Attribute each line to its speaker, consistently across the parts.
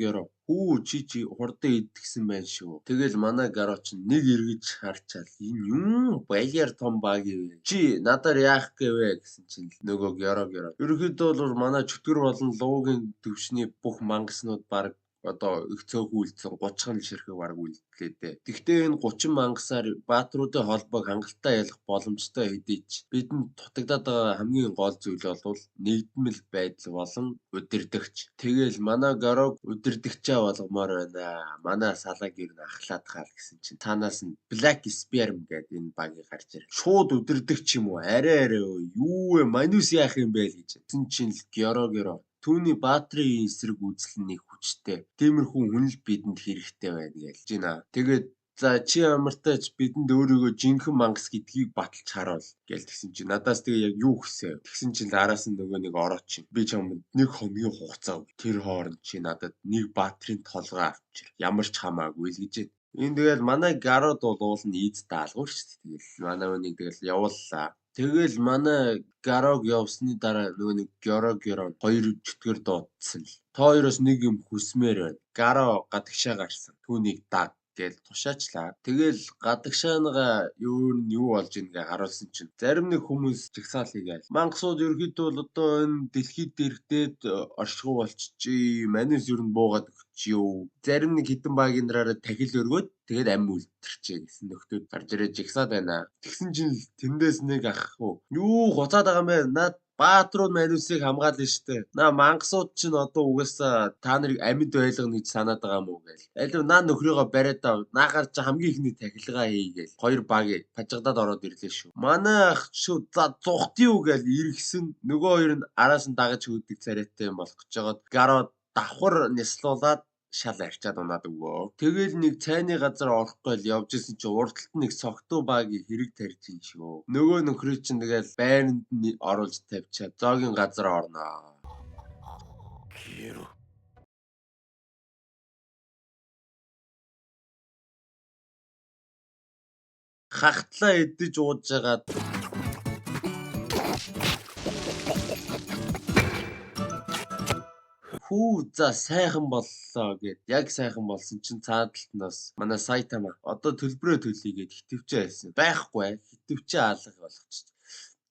Speaker 1: Гёро. Хүү чи хурдан идчихсэн байна шүү. Тэгэл манай Гаро ч нэг эргэж харчаал энэ юм баялаар том баг юм. Чи надаар яах гээвэ гэсэн чинь нөгөө Гёро. Ерөнхийдөө бол манай чөтгөр болон луугийн төвшний бүх мангаснууд баг одоо их цөөхүүлсэн 30 ширхэг баг үлдлээ дээ. Гэхдээ энэ 30 мангасаар баатруудын холбоог хангалттай ялах боломжтой хэдий ч бидэнд дутагдаад байгаа хамгийн гол зүйл бол нэгдмэл байдал болон удирдахч. Тэгэл манай Гарог удирдахчаа болгомоор байна. Манай салааг ер нь ахлаад хаал гэсэн чинь танаас нь Black Sperm гэдэг энэ багийг гарч ирэх. Шууд удирдахч юм уу? Арай юу вэ? Манус яах юм бэ гэж. Тэгсэн чинь л Гёро. Түүний баатрийн эсрэг үзэл нь их хүчтэй. Тиймэрхүү хүн л бидэнд хэрэгтэй байна гэж байна. Тэгээд за чи ямартай ч бидэнд өөрийгөө жинхэнэ мангас гэдгийг баталж харуул гэж тэгсэн чинь надаас тэгээ яг юу хүсэв. Тэгсэн чинь л араас нь нөгөө нэг ороод чинь би чамд нэг хоногийн хугацаа өг. Тэр хооронд чи надад нэг баатрийн толгой авчир. Ямар ч хамаагүй л гэж. Энэ тэгэл манай Гарод бол уул нь ийд даалгавар шүү дээ. Тэгэл манай үнийг тэгэл явууллаа. Тэгэл манай Гарог явсны дараа нөгөө нэг Гёро хоёр чөтгөр дуудсан л. Та хоёроос нэг юм хүсмээр байна. Гаро гадагшаа гарсан. Түүнийг даг гэж тушаачлаа. Тэгэл гадагшааныгаа юу болж ийнгээ харуулсан чинь зарим нэг хүмүүс жигсаалыг айл. Мангасууд ерөөхдөө бол одоо энэ дэлхийд дэрхтээд оршихуй болчихжээ. Манайс ер нь буугаад өгчихё. Зарим нэг хитэн багийн нараараа тахил өргөөд тэгээд ам үлдэрчээ гэсэн нөхдүүд гарч ирээд жигсаад байна. Тэгсэн чинь тэндээс нэг ах юу гоцаад байгаа юм бэ? Наад баатрууд манусыг хамгаална штэ. Наа мангасууд чинь одоо угаасаа та нарыг амьд байлгана гэж санаад байгаа юм уу гээл. Алив наа нөхрийгөө бариад ав. Наахаар чи хамгийн ихний тахилгаа хийгээл. Хоёр баг пажигдаад ороод ирлээ шүү. Манай ах шүү за зүхт юу гээл иргсэн. Нөгөө хоёр нь араас нь дагаж хөөдөг царайтай юм болох гэж жагаад гарууд давхар нислуулаад шал арчаад унаад өгөө. Тэгэл нэг цайны газар орохгүй л явж исэн чи урдталт нэг согтуу багийг хэрэг тарьж ин шүү. Нөгөө нөхрөө чинь тэгэл байранд нь оруулж тавьчаад зоогийн газар орноо. Хахтлаа идэж ууж жагаад хүү за сайхан боллоо гэд яг сайхан болсон чинь цаадалтнаас манай Сайтама одоо төлбөрөө төлье гэд хитвчээ хэлсэн. Байхгүй хитвчээ алга болгочих.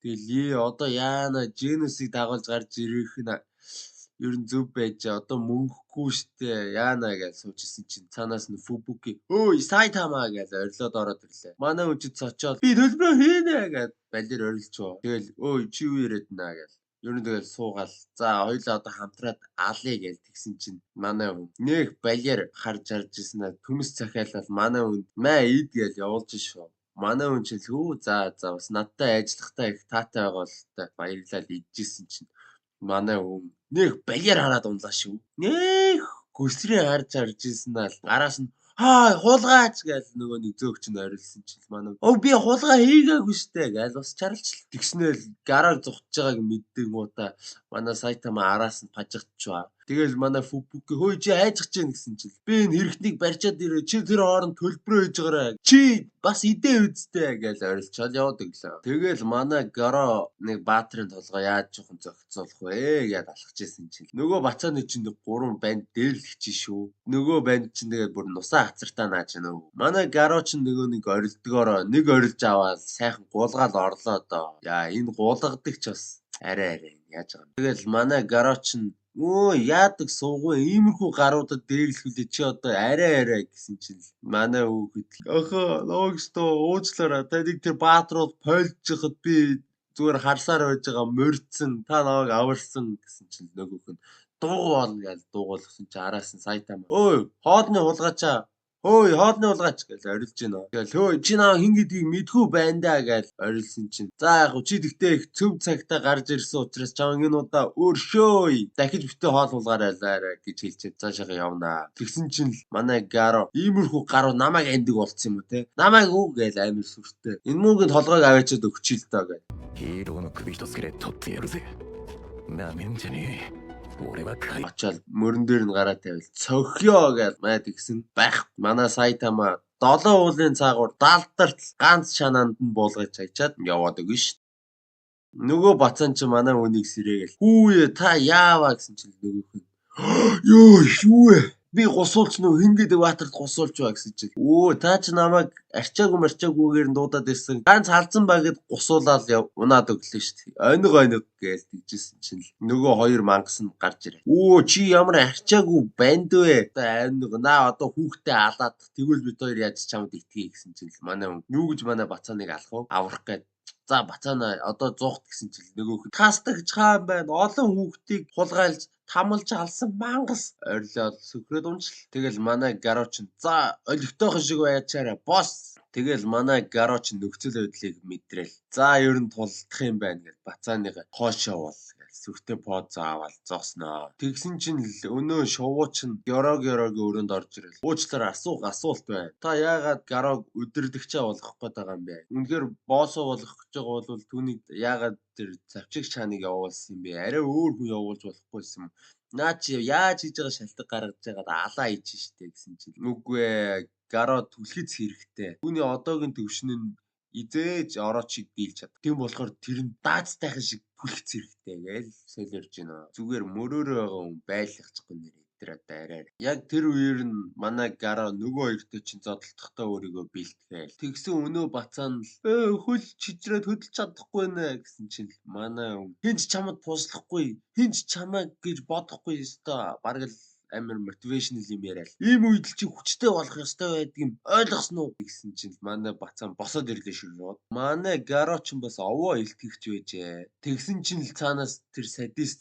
Speaker 1: Тэгэл одоо яана Женусыг дагуулж гарч ирэх нь ер нь зөв байж одоо мөнгөгүй штэ яана гэж суужсэн чинь цаанаас нь Фубуки өөй Сайтама гэж орилоод ороод ирлээ. Манай үжид цочоод би төлбөрөө хийнэ гэд балер орилчоо. Тэгэл өөй чи юу яриад наа гэж ер нь тэгэл суугаал. За хоёлаа одоо хамтраад алъя гэж тэгсэн чинь манай хүн нэг балер харж ирсэн төмс захиалал манай хүн маа ид гэж явуулж шүү. Манай хүн чинь хөө за бас надтай ажиллахтаа их таатай байгаа л та баярлал идчихсэн чинь манай хүн нэг балер хараад унлаа шүү. Нэх гүсрээ харж ирсэн аа араас нь хулгаач гэж нөгөө нэг зөөгч нь орилсон чинь манай би хулгай хийгээгүй штэ гэж бас чарлцл. Тэгснээл гараар зүхтж байгааг мэддэг муута манай Сайтама араас нь пажигдчихваа. Тэгэл манай Фубуки хөөе чи хайжчих чинь гэсэн чинь би энэ хэрэгтнийг барьчаад ирээ чи тэр хооронд төлбөрөө хийж гараа. Чи бас идээ үсттэй гэж орилчоод явдаг лээ. Тэгэл манай Гаро нэг баатрын толгой яаж жоохон зөгцөөлөх вэ гэж алхажсэн чинь нөгөө бацааны чинь 3 банд дээрлэгч шүү. Нөгөө банд чинь тэгээ бүр нусаа хацартаа нааж байна. Манай Гаро чинь нөгөө нэг орилдгоороо нэг орилж аваад сайхан гуулгаал орлоо доо. Яа энэ гуулгадаг ч бас арай яаж байгаа. Тэгэл манай Гаро чинь яадаг суугүй иймэрхүү гаруудад дээрлэхүлээ чи одоо арай гэсэн чинь манай хүүхэд логсто уучлаарай таdig тэр баатрууд пойлжихад би зүгээр харсаар байж байгаа морьдсон та наваг аварсан гэсэн чинь нөгөөх нь дуугуул гэж дуугуулсан чи араас нь Сайтама хоолны хулгайчаа хоолны хулгайч гэж орилж байна. Тэгэл чи наа хин гэдгийг мэдгүй байна да гэж орилсон чинь за яг чи тэгтээ их цөв цагтаа гарч ирсэн учраас чам энэ удаа өршөөй дахиж битээ хоол хулгаарай гэж хэлчихээд цаашаа явнаа. Тэгсэн чинь манай Гаро иймэрхүү гаруу намайг андаг болцсон юм уу те. Намайг уу гэж амир сүртэй. Энэ мөнгөнд толгойг аваачаад өгчил доо гэж. Очоод мөрөн дээр нь гараа тавил цохио гэж маад гисэн байх. Манай Сайтама 7 уулын цаагуур даалдарт ганц шанаанд нь буулгаж хайчаад яваад өгнө ш. Нөгөө бацаан чи манай үнийг сэрээгээл хүүе та яаваа гэсэн чинь нөгөөх нь Ёо юу вэ? Би гусуулч нөө хин гэдэг баатарт гусуулч ба гэсэн чинь. Өө та ч намайг арчаагүйгээр нь дуудаад ирсэн. Ганц халдсан ба гэд гусуулаад унаад өглөө шүү дээ. Ониг гээл тэгжсэн чинь нөгөө хоёр мангас нь гарч ирээ. Өө чи ямар арчаагүй банд вэ? Одоо одоо хүүхдээ алаад тэгвэл бид хоёр яаж чамд итгэе гэсэн чинь манай юу гэж манай бацааныг алах вэ? Аврах гээд за бацаана одоо 100-т гэсэн чинь нөгөөх нь тастагч хаан байна. Олон хүүхдийг хулгайлж тамалж алсан мангас орилоод сүхрээд унжил. Тэгэл манай гарууч нь за олигтойхон шиг байчаарай босс. Тэгэл манай гарууч нөхцөл байдлыг мэдрээл. За ер нь тулдах юм байна гэж бацааныга хоошоо бол сүртэй поз аваад зогсноо. Тэгсэн чинь л өнөө шувууч нь гёрогийн өрөөнд орж ирэл. Уучлаарай асуулт байна. Та яагаад гарааг өдөрлөгчөө болгох гээд байгаа юм бэ? Үнэхээр боссоо болгох гэж байгаа бол түүнийг яагаад тэр завчиг чаныг явуулсан юм бэ? Арай өөр хүн явуулж болохгүйсэн юм. Наа чи яаж хийж байгаа шалтгаан гаргаж байгаад алаа хийж штэ гэсэн чинь. Үгүй ээ. Гараа түлхэц хэрэгтэй. Түүний одоогийн төвшин нь изээж ороочийг дийлж чад. Тийм болохоор тэр нь даацтайхан шиг түлхэц хэрэгтэй гээл солиорж байна. Зүгээр мөрөөрөө байгаа хүн байлгахгүй нэрээ. Тэр одоо арай. Яг тэр үеэр нь манай гараа нөгөө хоёртой чинь зодтолдохдоо өөрийгөө бэлтгээл. Тэгсэн өнөө бацаан л хөл чижрээд хөдөлж чадахгүй нэ гэсэн чинь манай хинч чамд туслахгүй, хинч чамайг гэж бодохгүй ёстой. Бараг л амар мотивашнл юм яриад. Ийм үед л чи хүчтэй болох ёстой байдаг юм. Ойлгосон уу гэсэн чинь манай бацаан босоод ирлээ ширнүүд. Манай гарооч нь бас овоо илтгэгч байжээ. Тэгсэн чинь л цаанаас тэр садист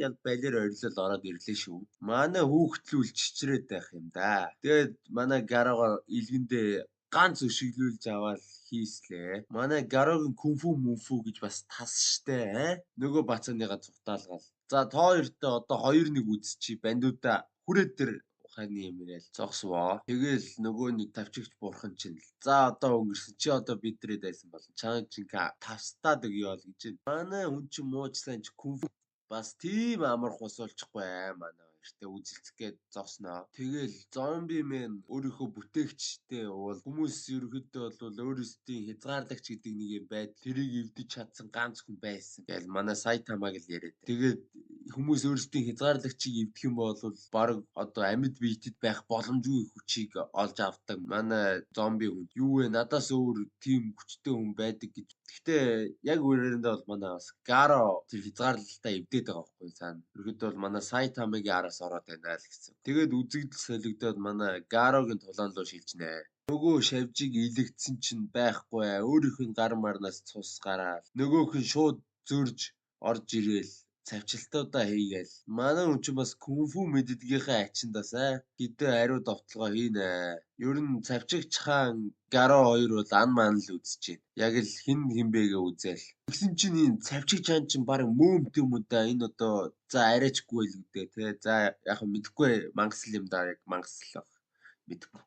Speaker 1: ял балер орилол ороод ирлээ шүү. Манай хүүхдлүүл чичрээд байх юм да. Тэгээд манай гараага илгэндээ ганц өшиглүүлж аваад хийслээ. Манай гарогийн кунфу мөнфу гэж бас тас штэ. Нөгөө бацааныгаа цугтаалгаал. За та хоёртой одоо 2-1 үзчихье. Бандуудаа хүрээд тэр ухааны юм яриад зогсвоо. Тэгээл нөгөө нэг тавчигч бурхан чинь л. За одоо өнгөрсөн чи одоо бидрээд байсан бол чаа чинка тавстаад өгье бол гэж байна. Манай хүн чи муучлаа чи кунфу бас тийм амар хусуулчихгүй манай хоёртой үзэлцэх гээд зогсноо. Тэгэл зомби мен өөрийнхөө бүтээгчтэй уул хүмүүс ерөөхдөө бол өөрсдийн хязгаарлагч гэдэг нэг юм байд. Тэрийг эвдэж чадсан ганц хүн байсан. Тэгэл манай Сайтамаг л яриад. Тэгээд хүмүүс өөрсдийн хязгаарлагчийг эвдэх юм бол баг одоо амьд биетэд байх боломжгүй хүчийг олж авдаг. Манай зомби хүн юу вэ? Надаас өөр тийм хүчтэй хүн байдаг гэж. Гэхдээ яг үүрэндээ бол манай бас Гаро тэр хязгаарлалтаа эвдээд байгаа байхгүй цаана. Ерөөдөө бол манай Сайтамагийн араас ороод байна л гэсэн. Тэгээд үзэгдэл солигдоод манай Гарогийн тулаан руу шилжнэ. Нөгөө шавжиг илэгдсэн чинь байхгүй. Өөрийнх нь гар марнаас цус гараад нөгөөх нь шууд зөрж орж ирээл цавчилтуудаа хийгээл. Манай хүн чинь бас кунфу мэддгийнхээ ачиндаас хэдэн ариу довтлогоо хийнэ. Ер нь цавчигч хаан Гаро хоёр бол ан ман л үзэж байна. Яг л хин хинбэгээ үзэл. Тэгсэн чинь энэ цавчигч хаан чинь баг мөөмт юм уу да. Энэ одоо за арайчгүй л үдээ те. За яг мэдэхгүй мангасл юм да. Яг мангасл.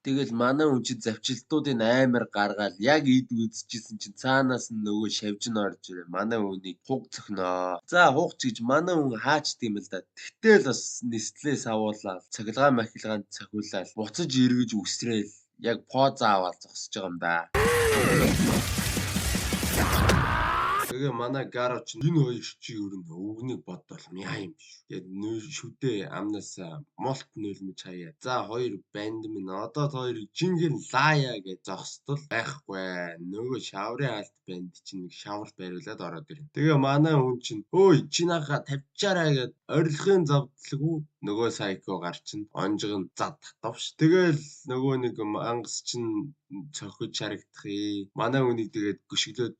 Speaker 1: Тэгэл манай хүн чинь завчилтуудыг амар гаргаал яг эд үзчихсэн чинь цаанаас нь нөгөө шавжин орж ирээ. Манай хүнийг хуг цохноо. За хугч гэж манай хүн хаач тийм л да. Тэгтэл бас нистлээс авуулаад цахилгаан махилгаанд цохиулаад буцаж эргэж үсрээл яг поз аваад зогсож байгаа юм да. Тэгээ манай Гаро чинь энэ хоёр чи ер нь өвгнийг бодвол яа юм биш. Яг шүдээ амнасаа молт нөлмөж хаяа. За хоёр банд минь одоо хоёр жинхэнэ лая гэж зогсдол байхгүй. Нөгөө шаврын алт банд чинь нэг шавар бариулаад ороод ирнэ. Тэгээ манай хүн чинь өөй чи наха тавьчаарай гэд орилгын завдлаггүй нөгөө сайко гар чинь онжгон зад татвш. Тэгэл нөгөө нэг мангас чинь цохиж харагдах. Манай хүнийг тэгээд гүшиглээд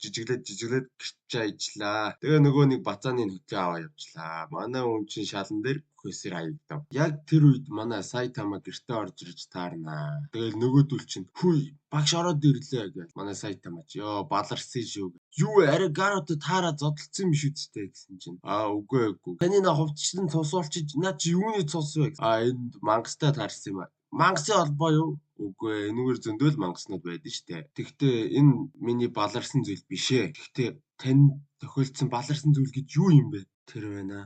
Speaker 1: жижиглээд гэрч ажиллаа. Тэгээ нөгөө нэг бацааны хөтлөө аваа явчлаа. Манай хүн чинь шалан дээр хөөсөр хаягдав. Яг тэр үед манай Сайтама гэртээ орж ирж таарнаа. Тэгэл нөгөөдөл чинь хүй багш ороод ирлээ гэж. Манай Сайтама ч ёо баларсан шүү. Юу арай Гарото таараа зодтолцсон юм шүү дээ гэсэн чинь. Үгүй. Танина хувцчлан цусуулчиж наа чи юуны цус вэ? Энд мангастай таарсан юм аа. Мангасын холбоо юу? Үгүй энэгээр зөндөл мангаснууд байдаг штэ. Тэгтээ энэ миний баларсан зүйл биш ээ. Тэгтээ тань тохиолдсон баларсан зүйл гэж юу юм бэ? Тэр байна.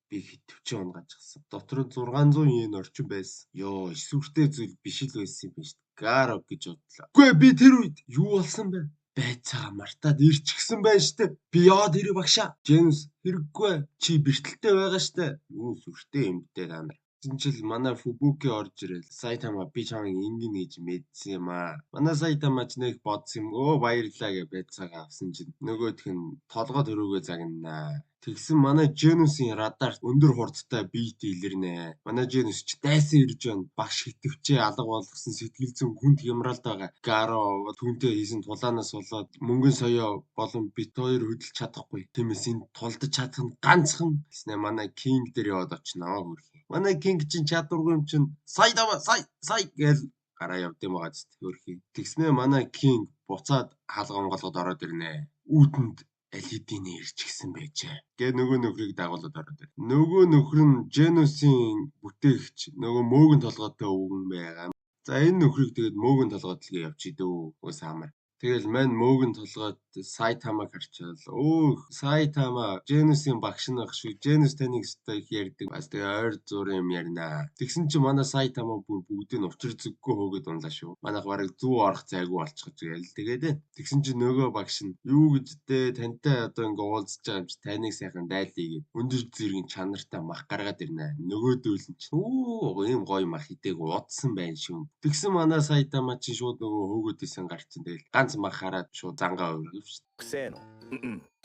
Speaker 1: Би хитвчээ унгажчихсан. Дотор нь 600 yen орчим байсан. Ёо, эсвэртэй зүйл биш л байсан юм байна шүү дээ. Гаро гэж бодлоо. Үгүй би тэр үед юу болсон бэ? байцаага мартаад ирчихсэн байна штэ. Би яваад ирээ багшаа. Дженус хэрэггүй. Чи бэртэлтэй байгаа штэ. Юу сүртэй юмтэй та нар. Жил манай Фубуки орж ирэл. Сайтама би чамайг ингэн гэж мэдсэн юм аа. Манай Сайтама ч нэг бодсон юм. Өө баярлаа гэж байцаага авсан чинь нөгөөх нь толгой төрөөгөө загнаа. Тэгсэн манай Дженусийн радарт өндөр хурдтай бит илэрнэ. Манай Дженус ч дайсан ирж байна. Багш хитвчээ алга болгосон сэтгэл зүйн хүнд хямралд байгаа. Гаро түүнтэй хийсэн тулаанаас болоод мөнгөн соёо болон бит хоёр хөдөлж чадахгүй. Тиймээс энэ тулдаж чадах нь ганцхан гэснэ манай Кинг дээр яваад очноо хөрхий. Манай Кинг чинь чадваргүй юм чинь сая гэл гараа явд юм байгаа зү хөрхий. Тэгснэ манай Кинг буцаад хаалга онголгод ороод ирнэ. Үүдэнд аль хэдийн ирчихсэн байжээ. Гэ нөгөө нөхрийг дагуулад ороод ир. Нөгөө нөхөр нь Дженусийн бүтээгч нөгөө мөөгөн толгойтой өвгөн байгаа. За энэ нөхрийг тэгээд мөөгөн толгойд л явчих дөө. Өөс хамаар. Тэгэл мань мөөгөн толгойд Сайтамаг харчаал. Өөх Сайтама Дженусийн багш нь ах шүү. Дженус таныг өстой их ярьдаг. Бас тэгээ ойр зургийн юм ярина. Тэгсэн чи манай Сайтама бүр бүгдийг нь учир зүггүй хөөгд унлаа шүү. Манайх барыг зүү орох зайгүй болчихж гээл. Тэгээд тэгсэн чи нөгөө багш нь юу гэж дээ тантай одоо ингээ уулзж байгаа юм чи таныг сайхан дайлъя гэд өндөр зэргийн чанартай мах гаргаад ирнэ. Нөгөөдөл нь чи ийм гоё мах идэг удсан байна шүү. Тэгсэн манай Сайтама чи шууд нөгөө хөөгдөөсөн гарцсан. Тэгэл ганц мах хараад шууд зангаа өргөв.
Speaker 2: 癖の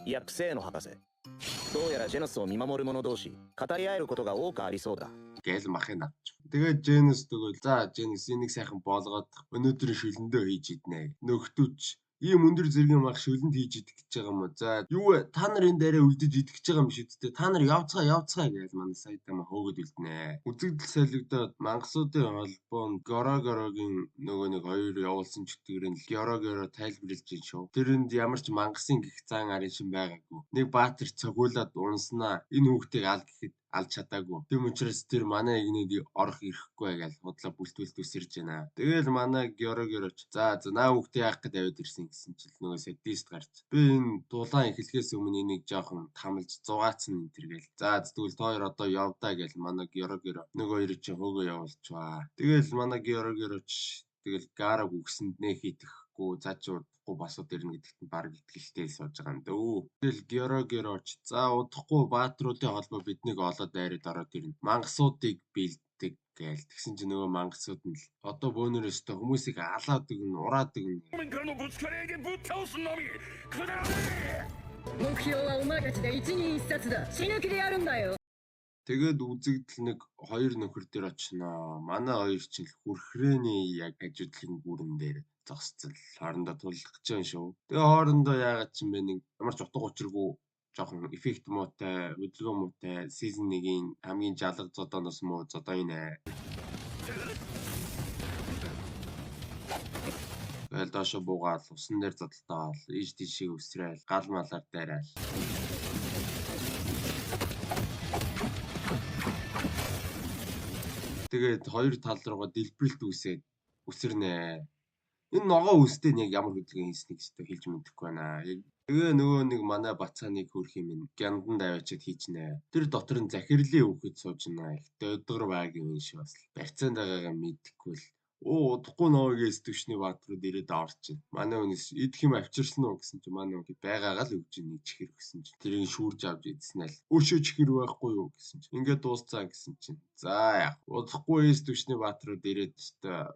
Speaker 2: いや癖の博士どうやらジェノスを見守る者同士語り合えることが多くありそうだ
Speaker 1: гээл махыг авчих. Тэгээд Дженус тэгвэл за Дженус энийг сайхан болгоод өнөөдөр шүлэндөө хийж иднэ. Нөхдүүч ийм өндөр зэргийн мах шүлэнд хийж идэх гэж байгаа юм уу? За юу вэ? Та нар энэ дээрээ үлдэж идэх гэж байгаа юм шүү дээ. Та нар явцгаа гэж манай Сайтама хөөгд үлднэ. Үзэгдэл солигдоод мангасуудын холбоонд Горогорогийн нөгөө нэг хоёр явуулсан чөтгөрийн Горогоро тайлбарлаж чинь шүү. Тэрэнд ямар ч мангасын гих зан арын шин байгаагүй. Нэг баатар цогиулаад унснаа. Энэ хүүхдийг ал гэхэд алж чадаагүй. Тэм учраас тэр манай игнэд орох ирэхгүй гэж худлаа бүлтүүлт үсэрж байна. Тэгэл манай Горогороч за наа хүүхдээ яах гэж аваад ирсэн гэсэн чил нөгөө садист гарч. Би энэ дулаан эхлэхээс өмнө энийг жоохон тамалж зугаацсан энэ төр гээл. За тэгвэл тоо хоёр одоо явдаа гэж манай Горогоро нөгөө хоёр чинь хөөгөө явуулчваа. Тэгэл манай Горогороч тэгэл гараг үгсэнд нэ хийтгэхгүй цаачаа удахгүй басууд ирнэ гэдэгт нь баг итгэлтэй сууж байгаа юм дөө. Тэгэл Горогороч за удахгүй баатруудын холбоо биднийг олоод дайраад ороод ирнэ. Мангасуудыг бэлддэг гээл. Тэгсэн чинь нөгөө мангасууд нь л одоо бөөнөрөөс та хүмүүсийг алаад өгнө, ураад өгнө.
Speaker 3: 目標はお前たちで一人一冊だ。死ぬ気でやるんだよ。
Speaker 1: Тэгээд үзэгдэл нэг хоёр нөхөр дээр очноо. Манай хоёр ч л хүрхрээний яг ажидлын гүрэн дээр зогсцол хоорондоо тулах гэж байна шүү. Тэгээ хоорондоо яагаад ч юм бэ нэг ямар ч утга учиргүй жоохон эффект муутай, хөдөлгөөн муутай season 1-ийн хамгийн жалга зодооноос муу зодоо инэ. Тэгэл доошо буугаал усан дээр зодолтоол ийш тийшээ өсрөөл гал малаар дайраал. Тэгээд хоёр тал руугаа дэлбэрэлт үсээд үсэрнэ. Энэ ногоо үстэй нь яг ямар хөдөлгөөн хийснийг ч хэлж мэдэхгүй байна. Тэгээ нөгөө нэг манай бацааныг хөрх юм гянданд аваачаад хийчнэ. Тэр дотор нь захирлын хүүхэд сууж байна. Ихтэй өдөр байгийн юм шиг бас барьцаанд байгаагаа мэдэхгүй л. Удахгүй ноогоос төвшний баатрууд ирээд орч. Манай хүнээс идэх юм авчирсан уу гэсэн чинь манай хүн байгаагаа л өгч нэг чихэр гэсэн чинь тэрийг шүүрж авч идсэн л. Өшөө чихэр байхгүй юу гэсэн чинь. Ингээд дуусцаа гэсэн чинь. За яах. Удахгүй эс төвшний баатрууд ирээд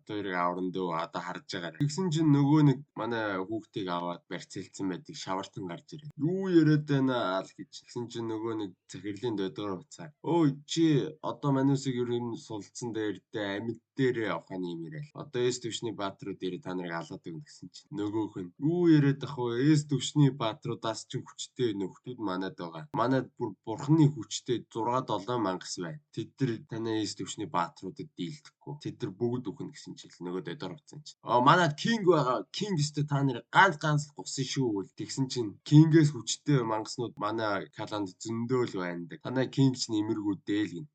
Speaker 1: хоёрыг авран дөө одоо харж байгаа. Тэгсэн чинь нөгөө нэг манай хүүхдийг аваад барьцаалцсан байдаг шавартан гарч ирээ. Юу яриад байна аа л гэж. Тэгсэн чинь нөгөө нэг захирлын дөдөр уцаа. Өө чи одоо манусыг ер нь сулцсан дээр дэ амьд дээр явахын юм яриа. Одоо эс төвшний баатрууд ирээ та нарыг алаад өгнө гэсэн чинь нөгөөх нь юу яриад ах вэ? Эс төвшний баатруудаас ч хүчтэй нөхдүүд манад байгаа. Манад бүр бурхны хүчтэй 6-7 мангас байна. Тэд нар танай эс төвшний баатруудад дийлдэхгүй. Тэд нар бүгд үхэн гэсэн чил нөгөө дөдөр уцсан чинь. Манад кинг байгаа. Кинг өстө та нарыг ганц гусан шүү. Тэгсэн чинь кингээс хүчтэй мангаснууд манай каланд зөндөөл байдаг. Танай кинг ч нэмэргүй дээл гин.